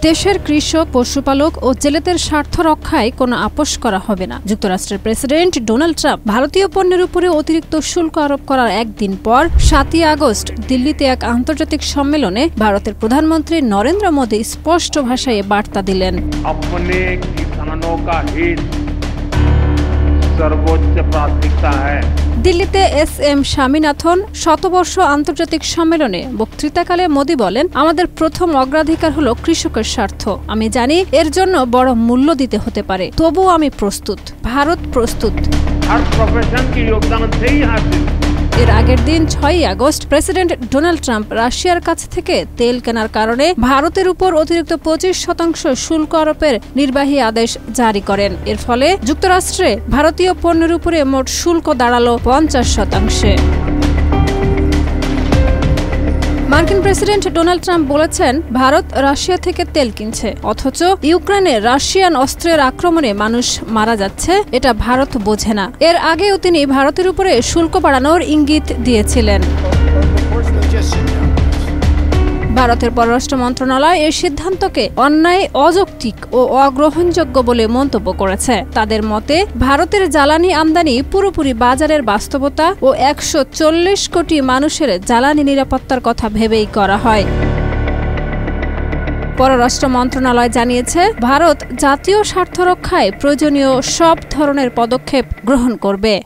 দেশের কৃষক, পশুপালক ও জেলেদের স্বার্থ রক্ষায় কোনো আপোষ করা হবে না। যুক্তরাষ্ট্রের প্রেসিডেন্ট ডোনাল্ড ট্রাম্প ভারতীয় পণ্যের উপরে অতিরিক্ত শুল্ক আরোপ করার একদিন পর ৭ই আগস্ট দিল্লিতে এক আন্তর্জাতিক সম্মেলনে ভারতের প্রধানমন্ত্রী নরেন্দ্র মোদী স্পষ্ট ভাষায় বার্তা দিলেন, अपने किसानों का हित सर्वोच्च प्राथमिकता है। দিল্লিতে এস.এম. স্বামীনাথন শতবর্ষ আন্তর্জাতিক সম্মেলনে বক্তৃতাকালে মোদী বলেন, আমাদের প্রথম অগ্রাধিকার হলো কৃষকের স্বার্থ। আমি জানি এর জন্য বড় মূল্য দিতে হতে পারে, তবুও আমি প্রস্তুত, ভারত প্রস্তুত। हर प्रोफेशन की योगदान से ही हासिल। এর আগের দিন ৬ই আগস্ট প্রেসিডেন্ট ডোনাল্ড ট্রাম্প রাশিয়ার কাছ থেকে তেল কেনার কারণে ভারতের উপর অতিরিক্ত ২৫% শুল্ক আরোপের নির্বাহী আদেশ জারি করেন। এর ফলে যুক্তরাষ্ট্রে ভারতীয় পণ্যের উপরে মোট শুল্ক দাঁড়ালো ৫০%। মার্কিন প্রেসিডেন্ট ডোনাল্ড ট্রাম্প বলেছেন, ভারত রাশিয়া থেকে তেল কিনছে, অথচ ইউক্রেনে রাশিয়ান অস্ত্রের আক্রমণে মানুষ মারা যাচ্ছে, এটা ভারত বোঝে না। এর আগেও তিনি ভারতের উপরে শুল্ক বাড়ানোর ইঙ্গিত দিয়েছিলেন। ভারতের পররাষ্ট্র মন্ত্রণালয় এই সিদ্ধান্তকে অন্যায়, অযৌক্তিক ও অগ্রহণযোগ্য বলে মন্তব্য করেছে। তাদের মতে, ভারতের জ্বালানি আমদানি পুরোপুরি বাজারের বাস্তবতা ও ১৪০ কোটি মানুষের জ্বালানি নিরাপত্তার কথা ভেবেই করা হয়। পররাষ্ট্র মন্ত্রণালয় জানিয়েছে, ভারত জাতীয় স্বার্থ রক্ষায় প্রয়োজনীয় সব ধরনের পদক্ষেপ গ্রহণ করবে।